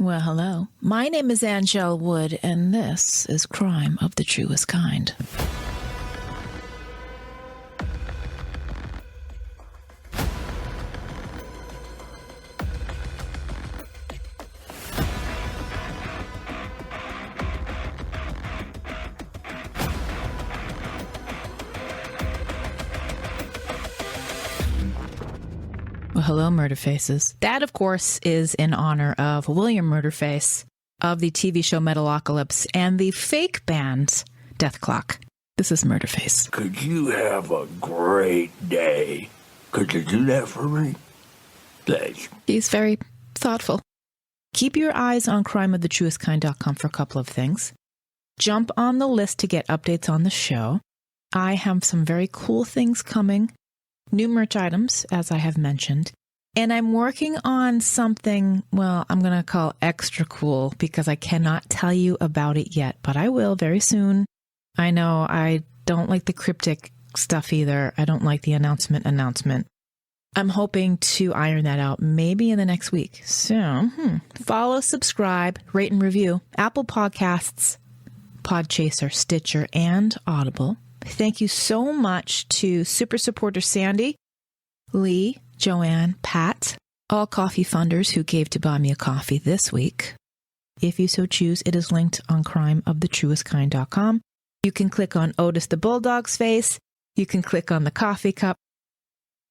Well, hello. My name is Angel Wood, and this is Crime of the Truest Kind. Well, hello, Murderfaces. That, of course, is in honor of William Murderface of the TV show Metalocalypse and the fake band Death Clock. This is Murderface. Could you have a great day? Could you do that for me? Thanks. He's very thoughtful. Keep your eyes on crimeofthetruestkind.com for a couple of things. Jump on the list to get updates on the show. I have some very cool things coming. New merch items, as I have mentioned. And I'm working on something, well, I'm going to call extra cool because I cannot tell you about it yet, but I will very soon. I know I don't like the cryptic stuff either. I don't like the announcement. I'm hoping to iron that out maybe in the next week. So, follow, subscribe, rate, and review. Apple Podcasts, Podchaser, Stitcher, and Audible. Thank you so much to super supporter Sandy, Lee, Joanne, Pat, all coffee funders who gave to buy me a coffee this week. If you so choose, it is linked on crimeofthetruestkind.com. You can click on Otis the Bulldog's face. You can click on the coffee cup.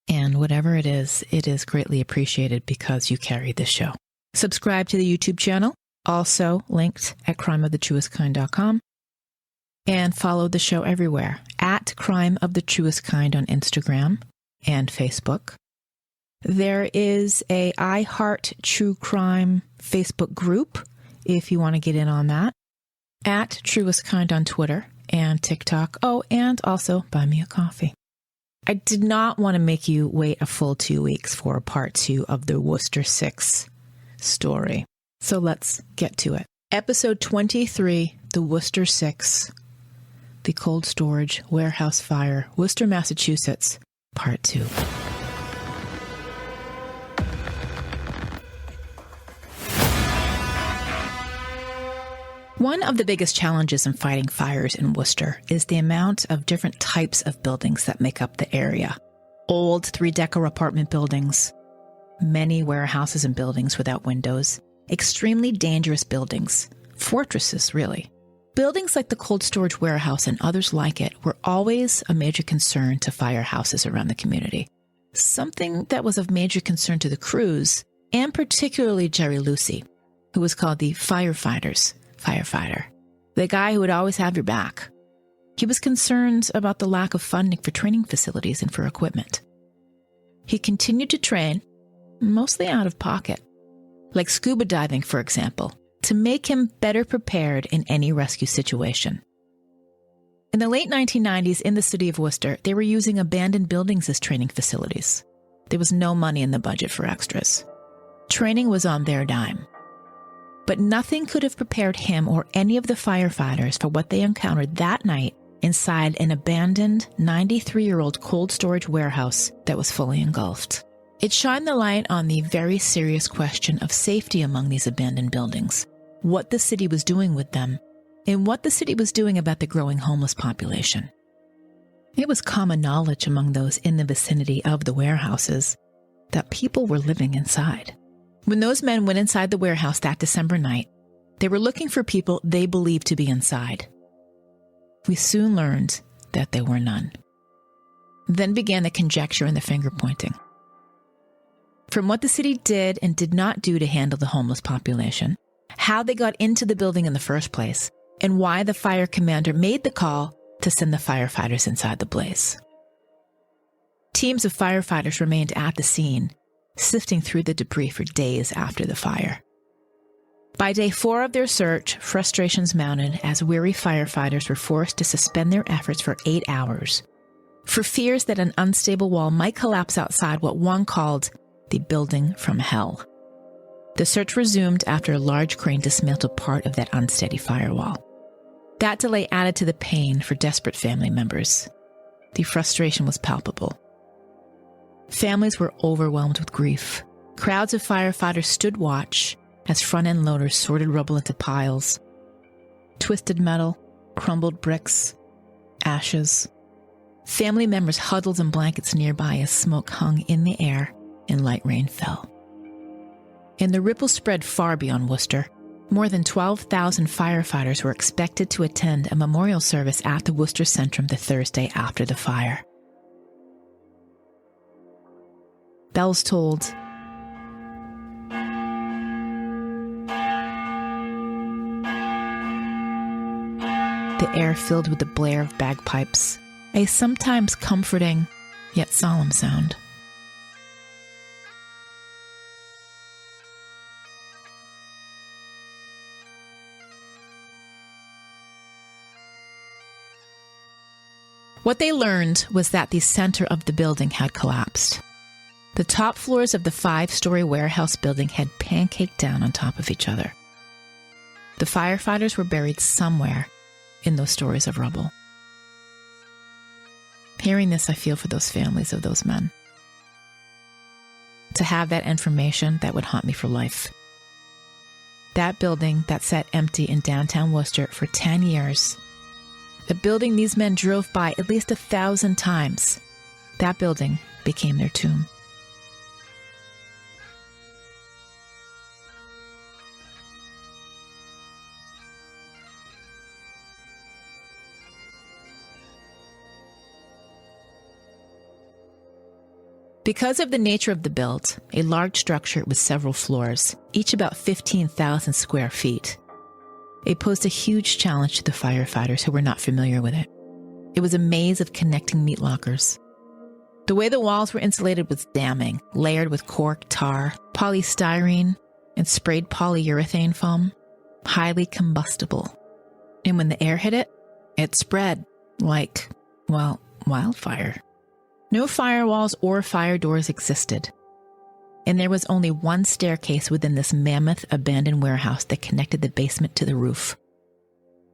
And whatever it is greatly appreciated because you carry this show. Subscribe to the YouTube channel, also linked at crimeofthetruestkind.com. And follow the show everywhere at Crime of the Truest Kind on Instagram and Facebook. There is a I Heart True Crime Facebook group if you want to get in on that. At Truest Kind on Twitter and TikTok. Oh, and also buy me a coffee. I did not want to make you wait a full 2 weeks for part 2 of the Worcester Six story. So let's get to it. Episode 23, the Worcester Six. The Cold Storage Warehouse Fire, Worcester, Massachusetts, Part 2. One of the biggest challenges in fighting fires in Worcester is the amount of different types of buildings that make up the area. Old three-decker apartment buildings, many warehouses and buildings without windows, extremely dangerous buildings, fortresses, really. Buildings like the cold storage warehouse and others like it were always a major concern to firehouses around the community. Something that was of major concern to the crews, and particularly Jerry Lucey, who was called the Firefighter, the guy who would always have your back. He was concerned about the lack of funding for training facilities and for equipment. He continued to train, mostly out of pocket, like scuba diving, for example, to make him better prepared in any rescue situation. In the late 1990s in the city of Worcester, they were using abandoned buildings as training facilities. There was no money in the budget for extras. Training was on their dime. But nothing could have prepared him or any of the firefighters for what they encountered that night inside an abandoned 93-year-old cold storage warehouse that was fully engulfed. It shined the light on the very serious question of safety among these abandoned buildings, what the city was doing with them, and what the city was doing about the growing homeless population. It was common knowledge among those in the vicinity of the warehouses that people were living inside. When those men went inside the warehouse that December night, they were looking for people they believed to be inside. We soon learned that there were none. Then began the conjecture and the finger-pointing. From what the city did and did not do to handle the homeless population, how they got into the building in the first place, and why the fire commander made the call to send the firefighters inside the blaze. Teams of firefighters remained at the scene, sifting through the debris for days after the fire. By day 4 of their search, frustrations mounted as weary firefighters were forced to suspend their efforts for 8 hours, for fears that an unstable wall might collapse outside what one called the building from hell. The search resumed after a large crane dismantled part of that unsteady firewall. That delay added to the pain for desperate family members. The frustration was palpable. Families were overwhelmed with grief. Crowds of firefighters stood watch as front-end loaders sorted rubble into piles. Twisted metal, crumbled bricks, ashes. Family members huddled in blankets nearby as smoke hung in the air and light rain fell. And the ripple spread far beyond Worcester. More than 12,000 firefighters were expected to attend a memorial service at the Worcester Centrum the Thursday after the fire. Bells tolled. The air filled with the blare of bagpipes, a sometimes comforting yet solemn sound. What they learned was that the center of the building had collapsed. The top floors of the 5-story warehouse building had pancaked down on top of each other. The firefighters were buried somewhere in those stories of rubble. Hearing this, I feel for those families of those men. To have that information, that would haunt me for life. That building that sat empty in downtown Worcester for 10 years. The building these men drove by at least 1,000 times. That building became their tomb. Because of the nature of the build, a large structure with several floors, each about 15,000 square feet, it posed a huge challenge to the firefighters who were not familiar with it. It was a maze of connecting meat lockers. The way the walls were insulated was damning, layered with cork, tar, polystyrene, and sprayed polyurethane foam, highly combustible. And when the air hit it, it spread like, well, wildfire. No firewalls or fire doors existed, and there was only one staircase within this mammoth abandoned warehouse that connected the basement to the roof.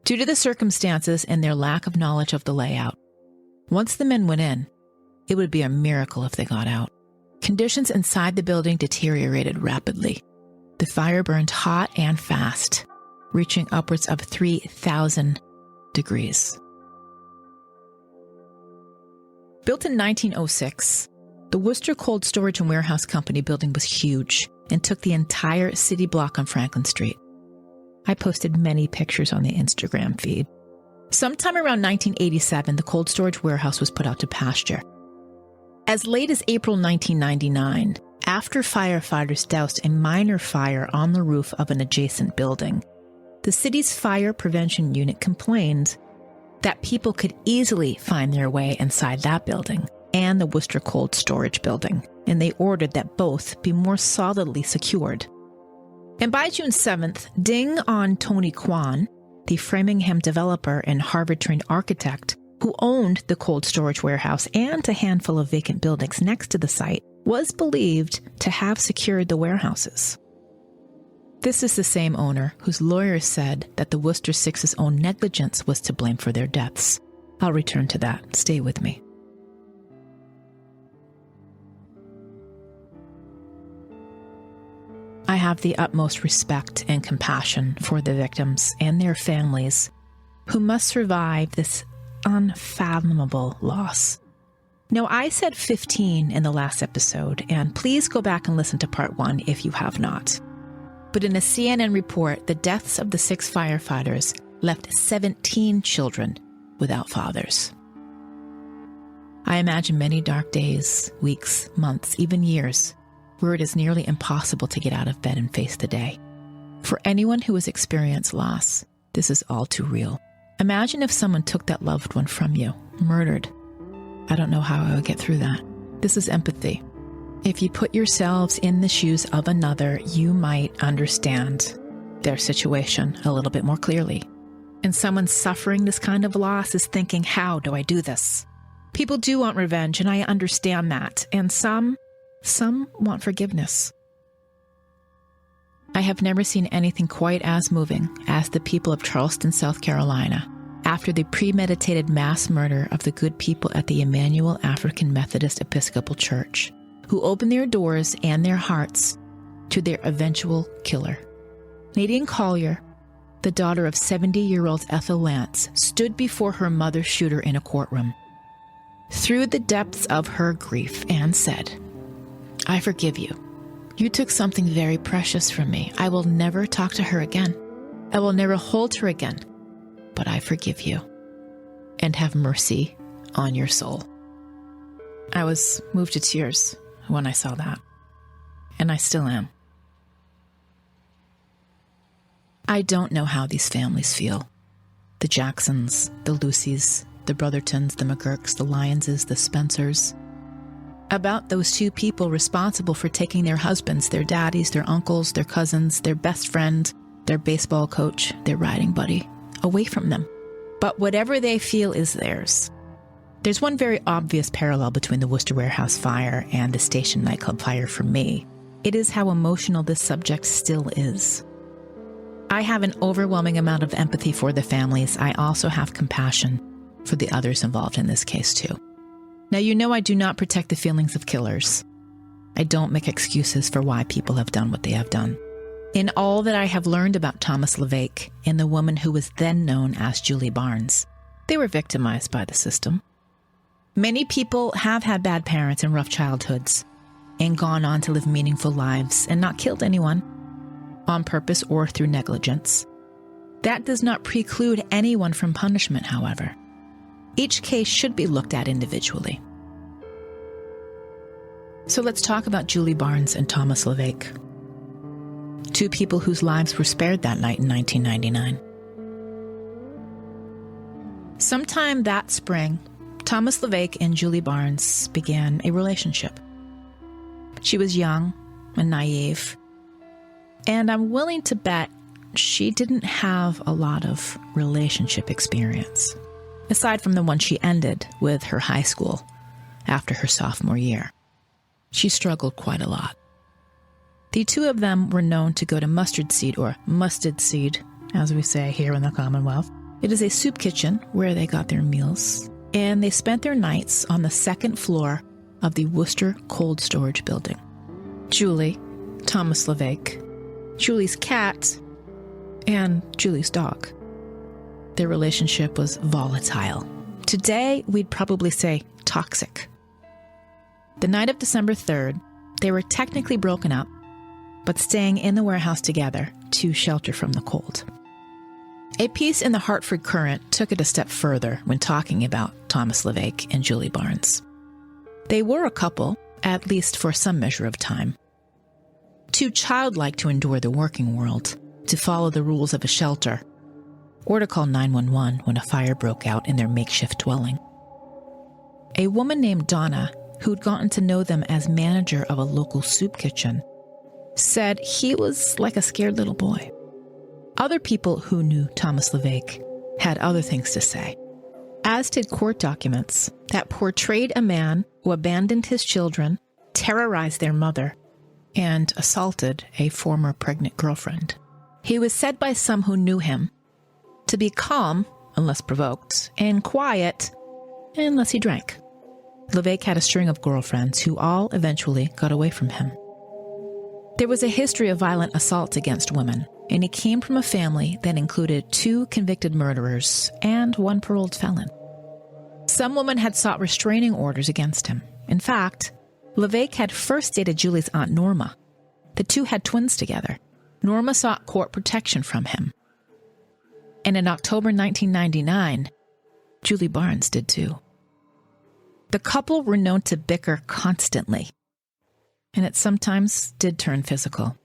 Due to the circumstances and their lack of knowledge of the layout, once the men went in, it would be a miracle if they got out. Conditions inside the building deteriorated rapidly. The fire burned hot and fast, reaching upwards of 3,000 degrees. Built in 1906, the Worcester Cold Storage and Warehouse Company building was huge and took the entire city block on Franklin Street. I posted many pictures on the Instagram feed. Sometime around 1987, the cold storage warehouse was put out to pasture. As late as April 1999, after firefighters doused a minor fire on the roof of an adjacent building, the city's fire prevention unit complained that people could easily find their way inside that building and the Worcester Cold Storage building, and they ordered that both be more solidly secured. And by June 7th, ding on Tony Kwan, the Framingham developer and Harvard-trained architect who owned the cold storage warehouse and a handful of vacant buildings next to the site, was believed to have secured the warehouses. This is the same owner whose lawyers said that the Worcester Six's own negligence was to blame for their deaths. I'll return to that. Stay with me. I have the utmost respect and compassion for the victims and their families who must survive this unfathomable loss. Now, I said 15 in the last episode, and please go back and listen to part 1 if you have not. But in a CNN report, the deaths of the 6 firefighters left 17 children without fathers. I imagine many dark days, weeks, months, even years, where it is nearly impossible to get out of bed and face the day. For anyone who has experienced loss, this is all too real. Imagine if someone took that loved one from you, murdered. I don't know how I would get through that. This is empathy. If you put yourselves in the shoes of another, you might understand their situation a little bit more clearly. And someone suffering this kind of loss is thinking, how do I do this? People do want revenge, and I understand that. And some want forgiveness. I have never seen anything quite as moving as the people of Charleston, South Carolina, after the premeditated mass murder of the good people at the Emmanuel African Methodist Episcopal Church, who opened their doors and their hearts to their eventual killer. Nadine Collier, the daughter of 70-year-old Ethel Lance, stood before her mother's shooter in a courtroom. Through the depths of her grief, Anne said, "I forgive you. You took something very precious from me. I will never talk to her again. I will never hold her again. But I forgive you and have mercy on your soul." I was moved to tears when I saw that, and I still am. I don't know how these families feel. The Jacksons, the Luceys, the Brothertons, the McGuirks, the Lyonses, the Spencers. About those two people responsible for taking their husbands, their daddies, their uncles, their cousins, their best friend, their baseball coach, their riding buddy, away from them. But whatever they feel is theirs. There's one very obvious parallel between the Worcester warehouse fire and the station nightclub fire for me. It is how emotional this subject still is. I have an overwhelming amount of empathy for the families. I also have compassion for the others involved in this case, too. Now, you know I do not protect the feelings of killers. I don't make excuses for why people have done what they have done. In all that I have learned about Thomas Levesque and the woman who was then known as Julie Barnes, they were victimized by the system. Many people have had bad parents and rough childhoods and gone on to live meaningful lives and not killed anyone, on purpose or through negligence. That does not preclude anyone from punishment, however. Each case should be looked at individually. So let's talk about Julie Barnes and Thomas Levesque, two people whose lives were spared that night in 1999. Sometime that spring, Thomas Levesque and Julie Barnes began a relationship. She was young and naive, and I'm willing to bet she didn't have a lot of relationship experience, aside from the one she ended with her high school after her sophomore year. She struggled quite a lot. The two of them were known to go to Mustard Seed, or Mustard Seed, as we say here in the Commonwealth. It is a soup kitchen where they got their meals, and they spent their nights on the second floor of the Worcester Cold Storage Building. Julie, Thomas Levesque, Julie's cat, and Julie's dog. Their relationship was volatile. Today, we'd probably say toxic. The night of December 3rd, they were technically broken up, but staying in the warehouse together to shelter from the cold. A piece in the Hartford Courant took it a step further when talking about Thomas Levesque and Julie Barnes. They were a couple, at least for some measure of time. Too childlike to endure the working world, to follow the rules of a shelter, or to call 911 when a fire broke out in their makeshift dwelling. A woman named Donna, who'd gotten to know them as manager of a local soup kitchen, said he was like a scared little boy. Other people who knew Thomas Levesque had other things to say, as did court documents that portrayed a man who abandoned his children, terrorized their mother, and assaulted a former pregnant girlfriend. He was said by some who knew him to be calm, unless provoked, and quiet, unless he drank. Levesque had a string of girlfriends who all eventually got away from him. There was a history of violent assaults against women, and he came from a family that included 2 convicted murderers and 1 paroled felon. Some women had sought restraining orders against him. In fact, Levesque had first dated Julie's Aunt Norma. The two had twins together. Norma sought court protection from him. And in October 1999, Julie Barnes did too. The couple were known to bicker constantly, and it sometimes did turn physical.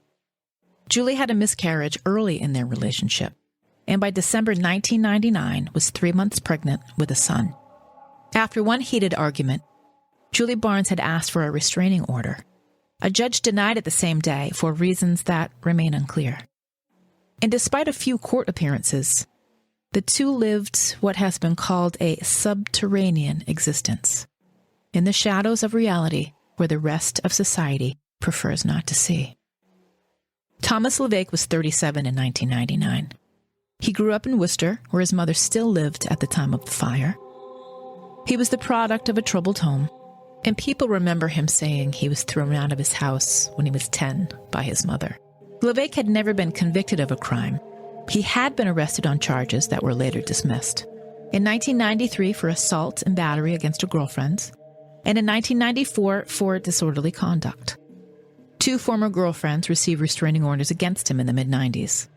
Julie had a miscarriage early in their relationship, and by December 1999 was 3 months pregnant with a son. After one heated argument, Julie Barnes had asked for a restraining order. A judge denied it the same day for reasons that remain unclear. And despite a few court appearances, the two lived what has been called a subterranean existence, in the shadows of reality where the rest of society prefers not to see. Thomas Levesque was 37 in 1999. He grew up in Worcester, where his mother still lived at the time of the fire. He was the product of a troubled home, and people remember him saying he was thrown out of his house when he was 10 by his mother. Levesque had never been convicted of a crime. He had been arrested on charges that were later dismissed. In 1993 for assault and battery against a girlfriend, and in 1994 for disorderly conduct. 2 former girlfriends received restraining orders against him in the mid-90s.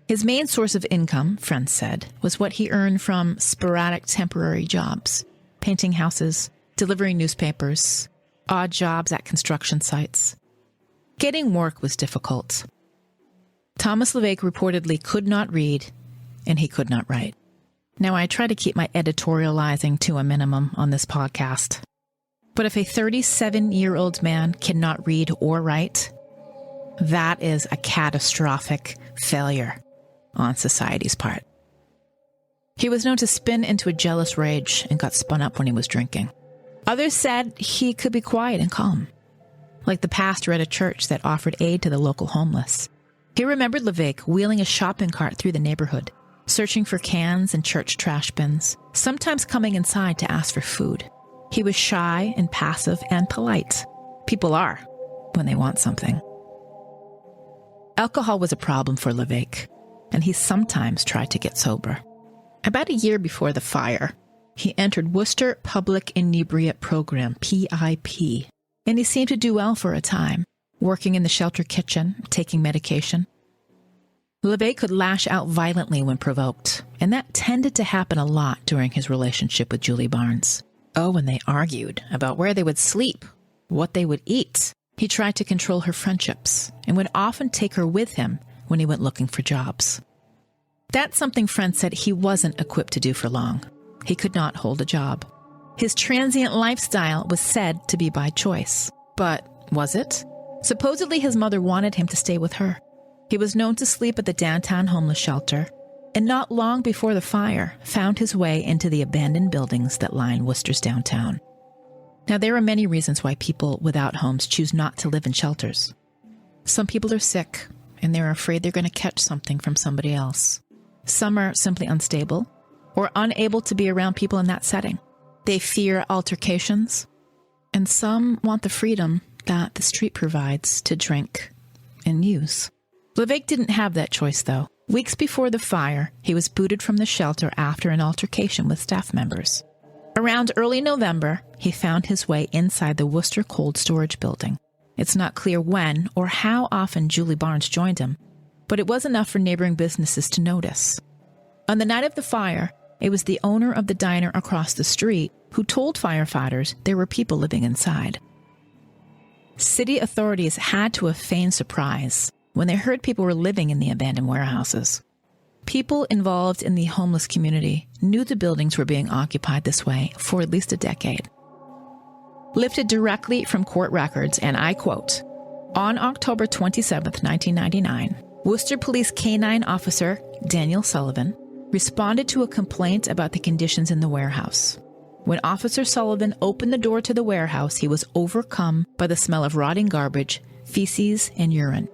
His main source of income, friends said, was what he earned from sporadic temporary jobs, painting houses, delivering newspapers, odd jobs at construction sites. Getting work was difficult. Thomas Levesque reportedly could not read, and he could not write. Now, I try to keep my editorializing to a minimum on this podcast. But if a 37-year-old man cannot read or write, that is a catastrophic failure on society's part. He was known to spin into a jealous rage and got spun up when he was drinking. Others said he could be quiet and calm, like the pastor at a church that offered aid to the local homeless. He remembered Levesque wheeling a shopping cart through the neighborhood, searching for cans and church trash bins, sometimes coming inside to ask for food. He was shy and passive and polite. People are when they want something. Alcohol was a problem for Levesque, and he sometimes tried to get sober. About a year before the fire, he entered Worcester Public Inebriate Program, PIP, and he seemed to do well for a time, working in the shelter kitchen, taking medication. Levesque could lash out violently when provoked, and that tended to happen a lot during his relationship with Julie Barnes. Oh, and they argued about where they would sleep, what they would eat. He tried to control her friendships and would often take her with him when he went looking for jobs. That's something friends said he wasn't equipped to do for long. He could not hold a job. His transient lifestyle was said to be by choice. But was it? Supposedly his mother wanted him to stay with her. He was known to sleep at the downtown homeless shelter, and not long before the fire, found his way into the abandoned buildings that line Worcester's downtown. Now, there are many reasons why people without homes choose not to live in shelters. Some people are sick, and they're afraid they're going to catch something from somebody else. Some are simply unstable or unable to be around people in that setting. They fear altercations, and some want the freedom that the street provides to drink and use. Levesque didn't have that choice, though. Weeks before the fire, he was booted from the shelter after an altercation with staff members. Around early November, he found his way inside the Worcester Cold Storage Building. It's not clear when or how often Julie Barnes joined him, but it was enough for neighboring businesses to notice. On the night of the fire, it was the owner of the diner across the street who told firefighters there were people living inside. City authorities had to have feigned surprise when they heard people were living in the abandoned warehouses. People involved in the homeless community knew the buildings were being occupied this way for at least a decade. Lifted directly from court records, and I quote, "On October 27, 1999, Worcester Police Canine Officer Daniel Sullivan responded to a complaint about the conditions in the warehouse. When Officer Sullivan opened the door to the warehouse, he was overcome by the smell of rotting garbage, feces, and urine.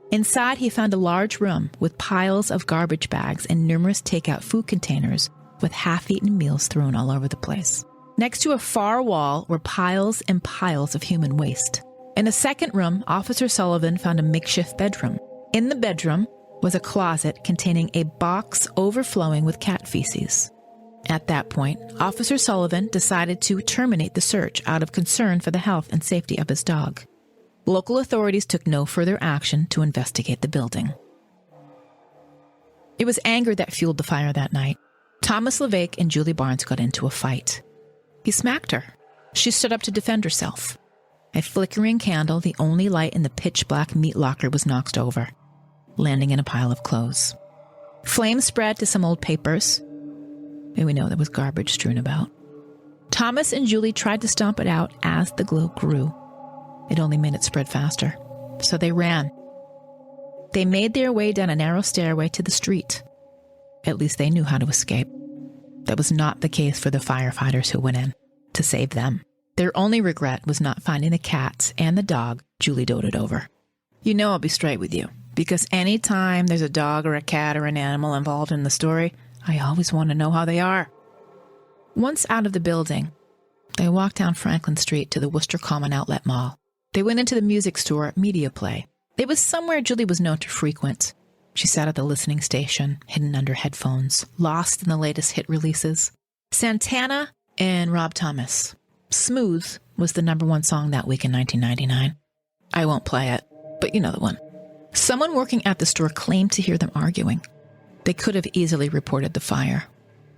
Inside, he found a large room with piles of garbage bags and numerous takeout food containers with half-eaten meals thrown all over the place. Next to a far wall were piles and piles of human waste. In a second room, Officer Sullivan found a makeshift bedroom. In the bedroom was a closet containing a box overflowing with cat feces. At that point, Officer Sullivan decided to terminate the search out of concern for the health and safety of his dog. Local authorities took no further action to investigate the building. It was anger that fueled the fire that night. Thomas Levesque and Julie Barnes got into a fight. He smacked her. She stood up to defend herself. A flickering candle, the only light in the pitch-black meat locker, was knocked over, landing in a pile of clothes. Flames spread to some old papers, and we know there was garbage strewn about. Thomas and Julie tried to stomp it out as the glow grew. It only made it spread faster, so they ran. They made their way down a narrow stairway to the street. At least they knew how to escape. That was not the case for the firefighters who went in to save them. Their only regret was not finding the cat and the dog Julie doted over. You know I'll be straight with you, because anytime there's a dog or a cat or an animal involved in the story, I always want to know how they are. Once out of the building, they walked down Franklin Street to the Worcester Common Outlet Mall. They went into the music store Media Play. It was somewhere Julie was known to frequent. She sat at the listening station, hidden under headphones, lost in the latest hit releases. Santana and Rob Thomas. Smooth was the #1 song that week in 1999. I won't play it, but you know the one. Someone working at the store claimed to hear them arguing. They could have easily reported the fire.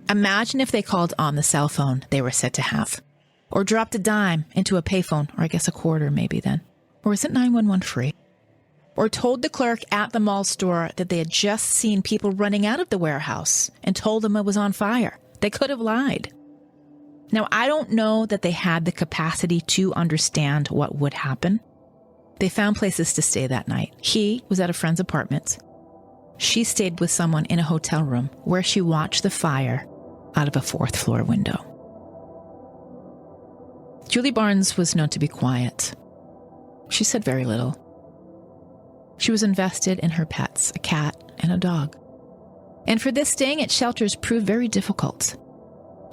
Imagine if they called on the cell phone they were said to have. Or dropped a dime into a payphone, or I guess a quarter maybe then. Or is it 911 free? Or told the clerk at the mall store that they had just seen people running out of the warehouse and told them it was on fire. They could have lied. Now, I don't know that they had the capacity to understand what would happen. They found places to stay that night. He was at a friend's apartment. She stayed with someone in a hotel room where she watched the fire out of a 4th floor window. Julie Barnes was known to be quiet. She said very little. She was invested in her pets, a cat and a dog. And for this, staying at shelters proved very difficult.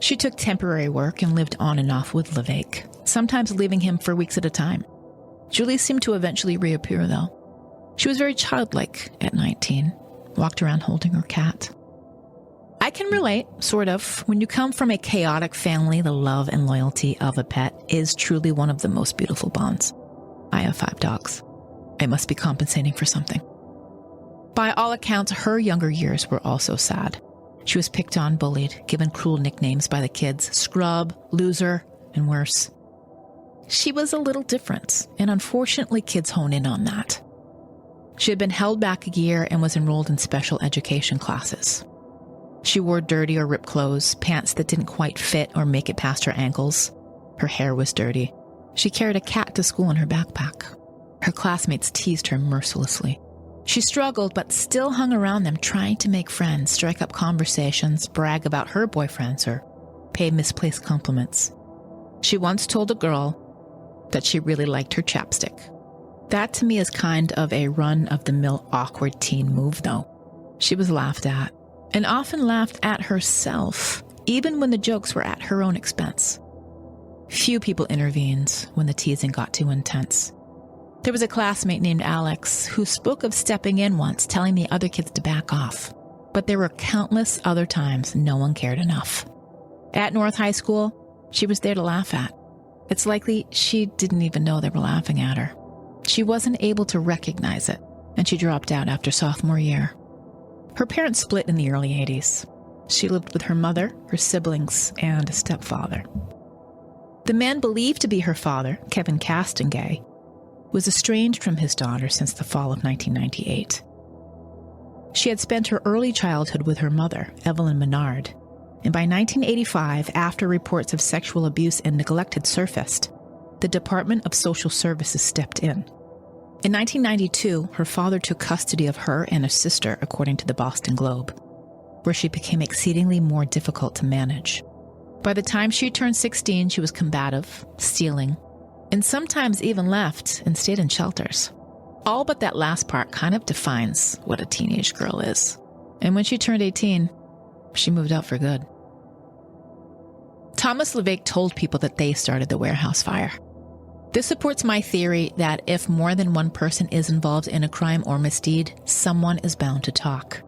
She took temporary work and lived on and off with Levesque, sometimes leaving him for weeks at a time. Julie seemed to eventually reappear, though. She was very childlike at 19, walked around holding her cat. I can relate, sort of. When you come from a chaotic family, the love and loyalty of a pet is truly one of the most beautiful bonds. I have 5 dogs. I must be compensating for something. By all accounts, her younger years were also sad. She was picked on, bullied, given cruel nicknames by the kids, scrub, loser, and worse. She was a little different, and unfortunately kids hone in on that. She had been held back a year and was enrolled in special education classes. She wore dirty or ripped clothes, pants that didn't quite fit or make it past her ankles. Her hair was dirty. She carried a cat to school in her backpack. Her classmates teased her mercilessly. She struggled, but still hung around them, trying to make friends, strike up conversations, brag about her boyfriends, or pay misplaced compliments. She once told a girl that she really liked her chapstick. That to me is kind of a run-of-the-mill awkward teen move, though. She was laughed at, and often laughed at herself, even when the jokes were at her own expense. Few people intervened when the teasing got too intense. There was a classmate named Alex who spoke of stepping in once, telling the other kids to back off. But there were countless other times no one cared enough. At North High School, she was there to laugh at. It's likely she didn't even know they were laughing at her. She wasn't able to recognize it, and she dropped out after sophomore year. Her parents split in the early 80s. She lived with her mother, her siblings, and a stepfather. The man believed to be her father, Kevin Castengay, was estranged from his daughter since the fall of 1998. She had spent her early childhood with her mother, Evelyn Menard, and by 1985, after reports of sexual abuse and neglect had surfaced, the Department of Social Services stepped in. In 1992, her father took custody of her and a sister, according to the Boston Globe, where she became exceedingly more difficult to manage. By the time she turned 16, she was combative, stealing, and sometimes even left and stayed in shelters. All but that last part kind of defines what a teenage girl is. And when she turned 18, she moved out for good. Thomas Levesque told people that they started the warehouse fire. This supports my theory that if more than one person is involved in a crime or misdeed, someone is bound to talk.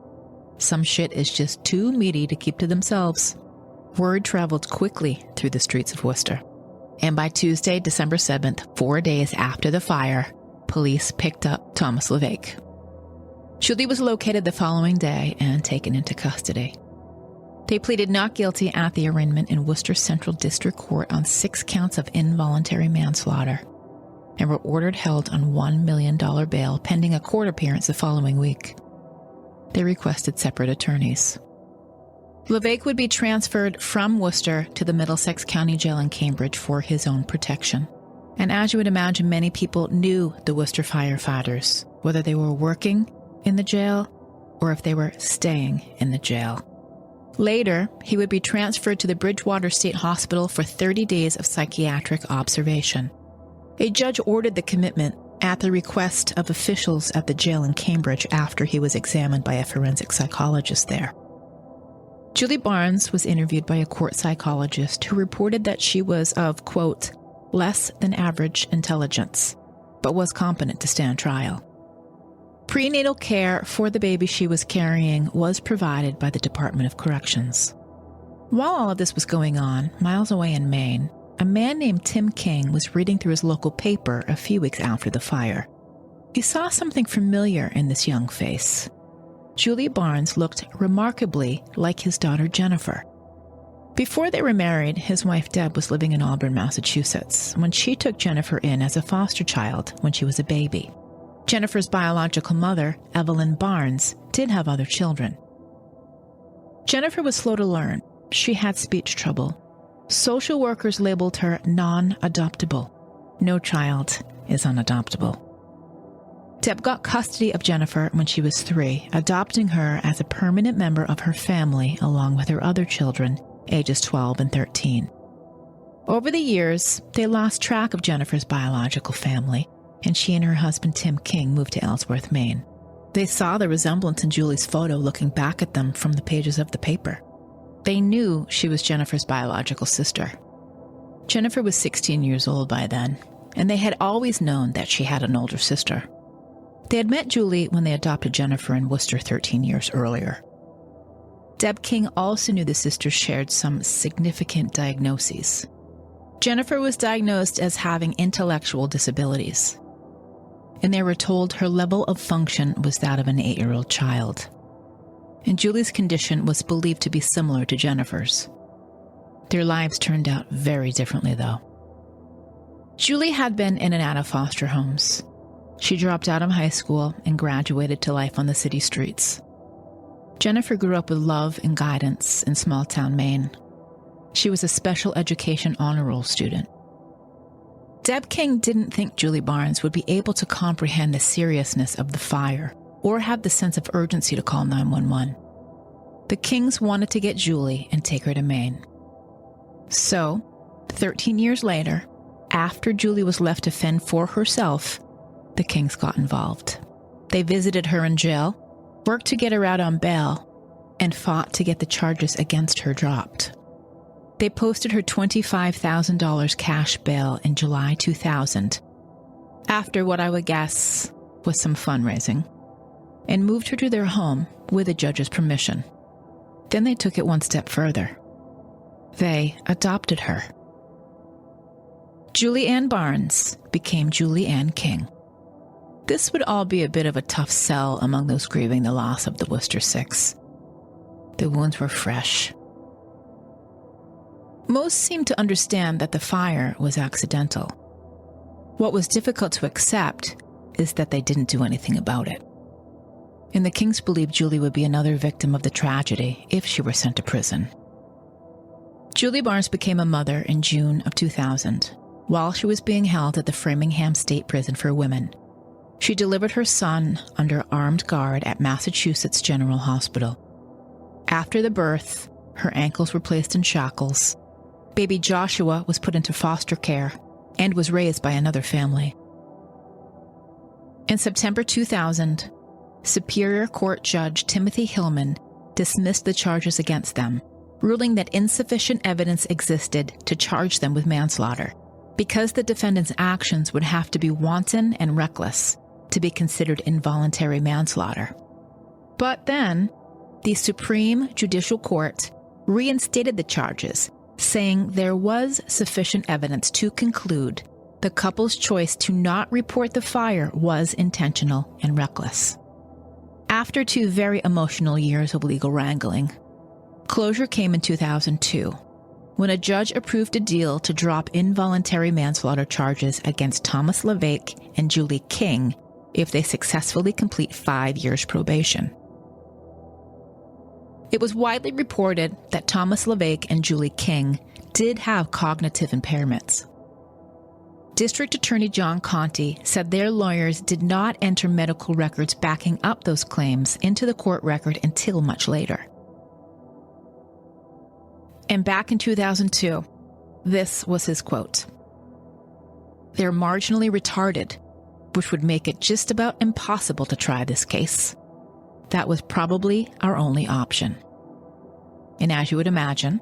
Some shit is just too meaty to keep to themselves. Word traveled quickly through the streets of Worcester. And by Tuesday, December 7th, 4 days after the fire, police picked up Thomas Levesque. Julie was located the following day and taken into custody. They pleaded not guilty at the arraignment in Worcester Central District Court on 6 counts of involuntary manslaughter and were ordered held on $1 million bail pending a court appearance the following week. They requested separate attorneys. Levesque would be transferred from Worcester to the Middlesex County Jail in Cambridge for his own protection. And as you would imagine, many people knew the Worcester firefighters, whether they were working in the jail or if they were staying in the jail. Later, he would be transferred to the Bridgewater State Hospital for 30 days of psychiatric observation. A judge ordered the commitment at the request of officials at the jail in Cambridge after he was examined by a forensic psychologist there. Julie Barnes was interviewed by a court psychologist who reported that she was of, quote, less than average intelligence, but was competent to stand trial. Prenatal care for the baby she was carrying was provided by the Department of Corrections. While all of this was going on, miles away in Maine, a man named Tim King was reading through his local paper a few weeks after the fire. He saw something familiar in this young face. Julie Barnes looked remarkably like his daughter Jennifer. Before they were married, his wife Deb was living in Auburn, Massachusetts, when she took Jennifer in as a foster child when she was a baby. Jennifer's biological mother, Evelyn Barnes, did have other children. Jennifer was slow to learn. She had speech trouble. Social workers labeled her non-adoptable. No child is unadoptable. Deb got custody of Jennifer when she was 3, adopting her as a permanent member of her family along with her other children, ages 12 and 13. Over the years, they lost track of Jennifer's biological family, and she and her husband Tim King moved to Ellsworth, Maine. They saw the resemblance in Julie's photo looking back at them from the pages of the paper. They knew she was Jennifer's biological sister. Jennifer was 16 years old by then, and they had always known that she had an older sister. They had met Julie when they adopted Jennifer in Worcester 13 years earlier. Deb King also knew the sisters shared some significant diagnoses. Jennifer was diagnosed as having intellectual disabilities, and they were told her level of function was that of an 8-year-old child. And Julie's condition was believed to be similar to Jennifer's. Their lives turned out very differently, though. Julie had been in and out of foster homes. She dropped out of high school and graduated to life on the city streets. Jennifer grew up with love and guidance in small-town Maine. She was a special education honor roll student. Deb King didn't think Julie Barnes would be able to comprehend the seriousness of the fire or have the sense of urgency to call 911. The Kings wanted to get Julie and take her to Maine. So, 13 years later, after Julie was left to fend for herself, the Kings got involved. They visited her in jail, worked to get her out on bail, and fought to get the charges against her dropped. They posted her $25,000 cash bail in July 2000, after what I would guess was some fundraising, and moved her to their home with a judge's permission. Then they took it one step further. They adopted her. Julie Ann Barnes became Julie Ann King. This would all be a bit of a tough sell among those grieving the loss of the Worcester Six. The wounds were fresh. Most seemed to understand that the fire was accidental. What was difficult to accept is that they didn't do anything about it. And the Kings believed Julie would be another victim of the tragedy if she were sent to prison. Julie Barnes became a mother in June of 2000, while she was being held at the Framingham State Prison for Women. She delivered her son under armed guard at Massachusetts General Hospital. After the birth, her ankles were placed in shackles. Baby Joshua was put into foster care and was raised by another family. In September 2000, Superior Court Judge Timothy Hillman dismissed the charges against them, ruling that insufficient evidence existed to charge them with manslaughter, because the defendant's actions would have to be wanton and reckless to be considered involuntary manslaughter. But then, the Supreme Judicial Court reinstated the charges, saying there was sufficient evidence to conclude the couple's choice to not report the fire was intentional and reckless. After 2 very emotional years of legal wrangling, closure came in 2002, when a judge approved a deal to drop involuntary manslaughter charges against Thomas Levesque and Julie King if they successfully complete 5 years probation. It was widely reported that Thomas Levesque and Julie King did have cognitive impairments. District Attorney John Conti said their lawyers did not enter medical records backing up those claims into the court record until much later. And back in 2002, this was his quote: "They're marginally retarded, which would make it just about impossible to try this case. That was probably our only option." And as you would imagine,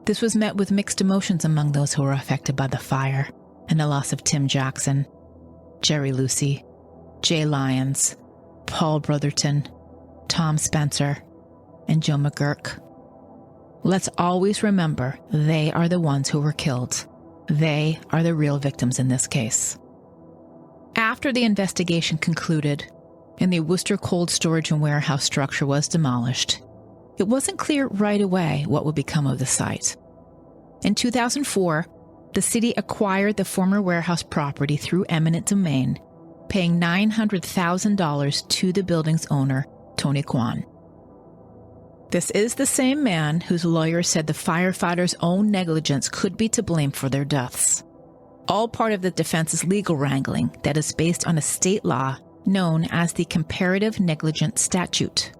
this was met with mixed emotions among those who were affected by the fire and the loss of Tim Jackson, Jerry Lucey, Jay Lyons, Paul Brotherton, Tom Spencer, and Joe McGuirk. Let's always remember they are the ones who were killed. They are the real victims in this case. After the investigation concluded and the Worcester cold storage and warehouse structure was demolished, it wasn't clear right away what would become of the site. In 2004, the city acquired the former warehouse property through eminent domain, paying $900,000 to the building's owner, Tony Kwan. This is the same man whose lawyer said the firefighters' own negligence could be to blame for their deaths. All part of the defense's legal wrangling that is based on a state law known as the Comparative Negligence Statute.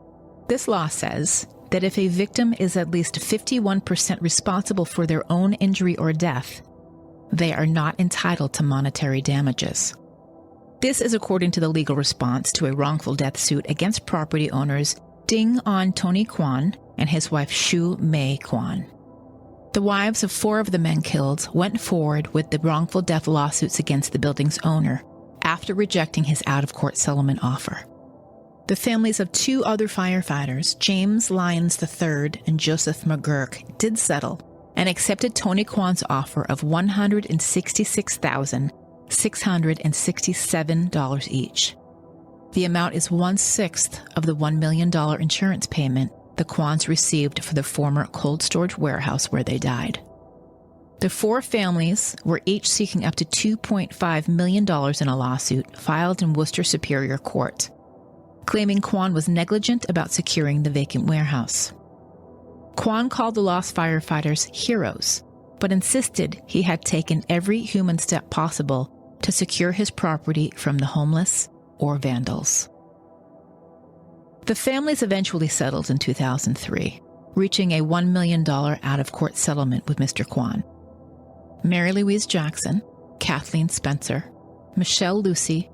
This law says that if a victim is at least 51% responsible for their own injury or death, they are not entitled to monetary damages. This is according to the legal response to a wrongful death suit against property owners Ding On Tony Kwan and his wife Shu Mei Kwan. The wives of 4 of the men killed went forward with the wrongful death lawsuits against the building's owner after rejecting his out-of-court settlement offer. The families of 2 other firefighters, James Lyons III and Joseph McGuirk, did settle and accepted Tony Kwan's offer of $166,667 each. The amount is 1/6 of the $1 million insurance payment the Kwans received for the former cold storage warehouse where they died. The 4 families were each seeking up to $2.5 million in a lawsuit filed in Worcester Superior Court, claiming Kwan was negligent about securing the vacant warehouse. Kwan called the lost firefighters heroes, but insisted he had taken every human step possible to secure his property from the homeless or vandals. The families eventually settled in 2003, reaching a $1 million out-of-court settlement with Mr. Kwan. Mary Louise Jackson, Kathleen Spencer, Michelle Lucey,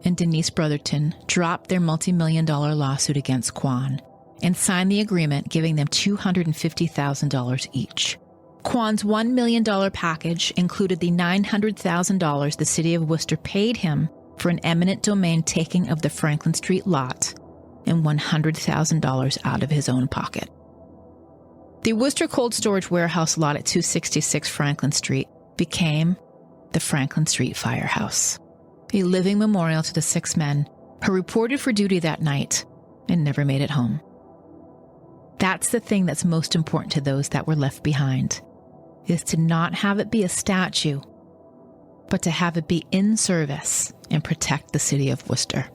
and Denise Brotherton dropped their multi-million-dollar lawsuit against Kwan and signed the agreement giving them $250,000 each. Kwan's $1 million package included the $900,000 the city of Worcester paid him for an eminent domain taking of the Franklin Street lot and $100,000 out of his own pocket. The Worcester Cold Storage Warehouse lot at 266 Franklin Street became the Franklin Street Firehouse, a living memorial to the 6 men who reported for duty that night and never made it home. That's the thing that's most important to those that were left behind, is to not have it be a statue, but to have it be in service and protect the city of Worcester.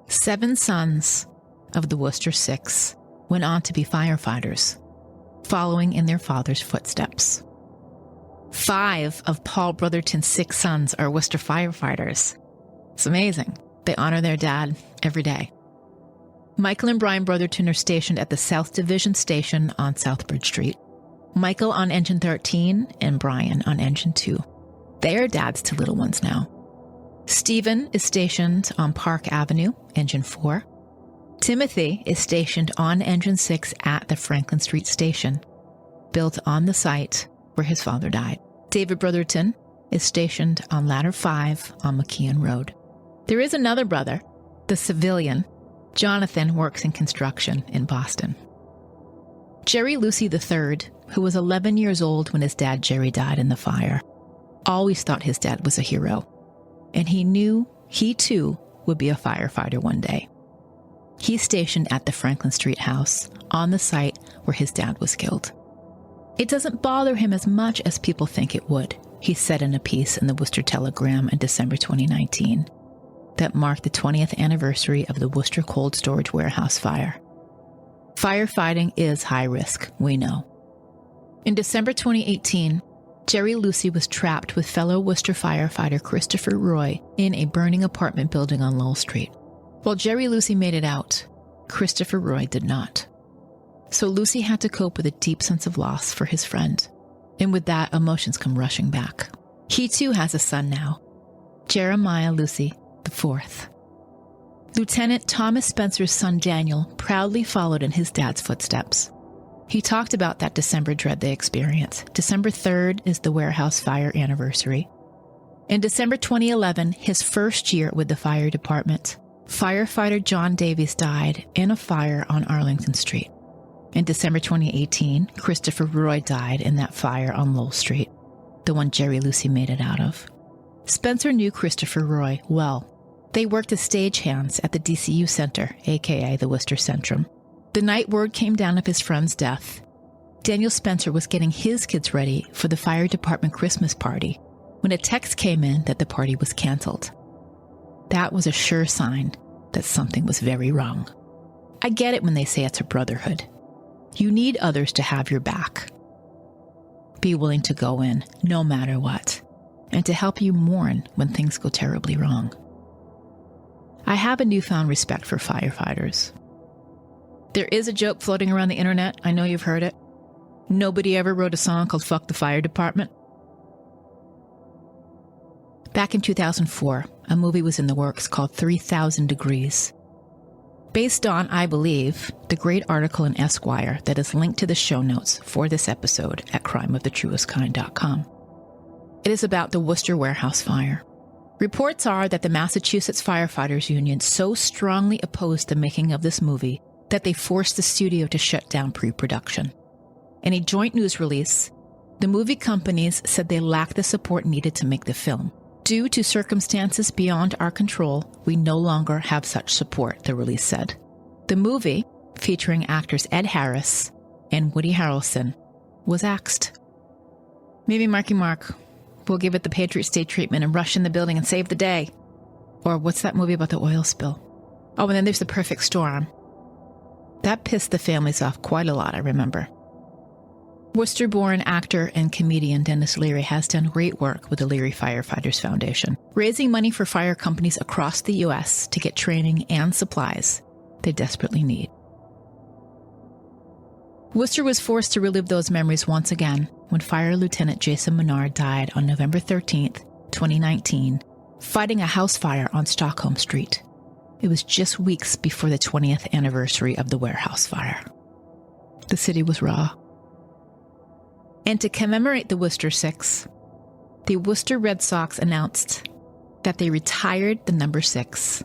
7 sons of the Worcester Six went on to be firefighters, following in their father's footsteps. 5 of Paul Brotherton's 6 sons are Worcester firefighters. It's amazing. They honor their dad every day. Michael and Brian Brotherton are stationed at the South Division Station on Southbridge Street. Michael on Engine 13 and Brian on Engine 2. They are dads to little ones now. Stephen is stationed on Park Avenue, Engine 4. Timothy is stationed on Engine 6 at the Franklin Street Station, built on the site where his father died. David Brotherton is stationed on Ladder 5 on McKeon Road. There is another brother, the civilian. Jonathan works in construction in Boston. Jerry Lucey III, who was 11 years old when his dad Jerry died in the fire, always thought his dad was a hero, and he knew he too would be a firefighter one day. He's stationed at the Franklin Street house on the site where his dad was killed. It doesn't bother him as much as people think it would, he said in a piece in the Worcester Telegram in December 2019 that marked the 20th anniversary of the Worcester Cold Storage Warehouse fire. Firefighting is high risk, we know. In December 2018, Jerry Lucey was trapped with fellow Worcester firefighter Christopher Roy in a burning apartment building on Lowell Street. While Jerry Lucey made it out, Christopher Roy did not. So Lucey had to cope with a deep sense of loss for his friend. And with that, emotions come rushing back. He too has a son now, Jeremiah Lucey IV. Lieutenant Thomas Spencer's son Daniel proudly followed in his dad's footsteps. He talked about that December dread they experienced. December 3rd is the warehouse fire anniversary. In December 2011, his first year with the fire department, firefighter John Davies died in a fire on Arlington Street. In December 2018, Christopher Roy died in that fire on Lowell Street, the one Jerry Lucey made it out of. Spencer knew Christopher Roy well. They worked as stagehands at the DCU Center, aka the Worcester Centrum. The night word came down of his friend's death, Daniel Spencer was getting his kids ready for the fire department Christmas party when a text came in that the party was canceled. That was a sure sign that something was very wrong. I get it when they say it's a brotherhood. You need others to have your back. Be willing to go in, no matter what, and to help you mourn when things go terribly wrong. I have a newfound respect for firefighters. There is a joke floating around the internet. I know you've heard it. Nobody ever wrote a song called Fuck the Fire Department. Back in 2004, a movie was in the works called 3,000 Degrees. Based on, I believe, the great article in Esquire that is linked to the show notes for this episode at crimeofthetruestkind.com. It is about the Worcester warehouse fire. Reports are that the Massachusetts Firefighters Union so strongly opposed the making of this movie that they forced the studio to shut down pre-production. In a joint news release, the movie companies said they lacked the support needed to make the film. Due to circumstances beyond our control, we no longer have such support, the release said. The movie, featuring actors Ed Harris and Woody Harrelson, was axed. Maybe Marky Mark will give it the Patriot State treatment and rush in the building and save the day. Or what's that movie about the oil spill? Oh, and then there's The Perfect Storm. That pissed the families off quite a lot, I remember. Worcester-born actor and comedian Dennis Leary has done great work with the Leary Firefighters Foundation, raising money for fire companies across the U.S. to get training and supplies they desperately need. Worcester was forced to relive those memories once again when Fire Lieutenant Jason Menard died on November 13th, 2019, fighting a house fire on Stockholm Street. It was just weeks before the 20th anniversary of the warehouse fire. The city was raw. And to commemorate the Worcester Six, the Worcester Red Sox announced that they retired the number 6.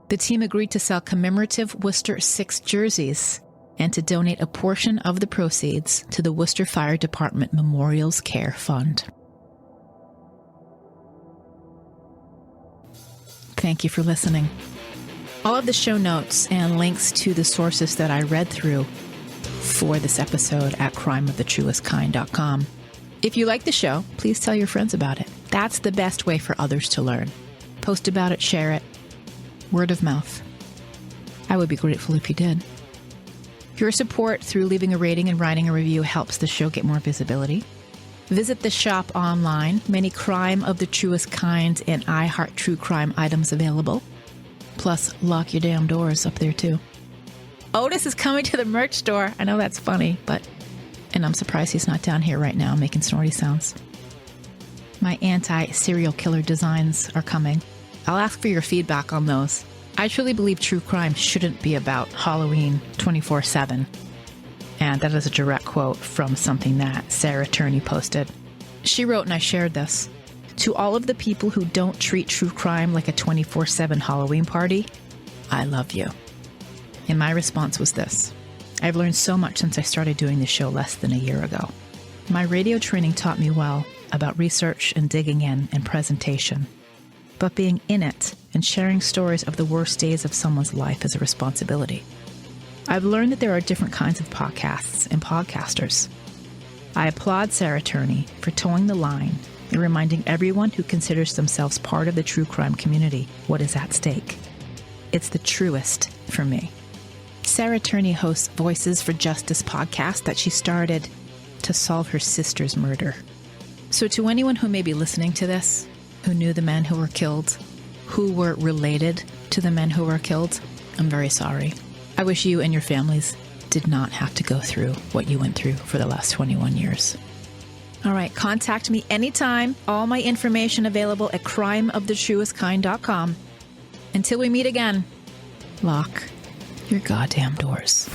The team agreed to sell commemorative Worcester Six jerseys and to donate a portion of the proceeds to the Worcester Fire Department Memorials Care Fund. Thank you for listening. All of the show notes and links to the sources that I read through for this episode at crimeofthetruestkind.com. If you like the show, please tell your friends about it. That's the best way for others to learn. Post about it, share it. Word of mouth. I would be grateful if you did. Your support through leaving a rating and writing a review helps the show get more visibility. Visit the shop online. Many Crime of the Truest Kind and I Heart True Crime items available. Plus, lock your damn doors up there too. Otis is coming to the merch store. I know that's funny, and I'm surprised he's not down here right now making snorty sounds. My anti-serial killer designs are coming. I'll ask for your feedback on those. I truly believe true crime shouldn't be about Halloween 24/7. And that is a direct quote from something that Sarah Turney posted. She wrote, and I shared this, "To all of the people who don't treat true crime like a 24/7 Halloween party, I love you." And my response was this: I've learned so much since I started doing this show less than a year ago. My radio training taught me well about research and digging in and presentation. But being in it and sharing stories of the worst days of someone's life is a responsibility. I've learned that there are different kinds of podcasts and podcasters. I applaud Sarah Turney for towing the line and reminding everyone who considers themselves part of the true crime community what is at stake. It's the truest for me. Sarah Turney hosts Voices for Justice podcast that she started to solve her sister's murder. So to anyone who may be listening to this, who knew the men who were killed, who were related to the men who were killed, I'm very sorry. I wish you and your families did not have to go through what you went through for the last 21 years. All right, contact me anytime. All my information available at crimeofthetruestkind.com. Until we meet again, lock your goddamn doors.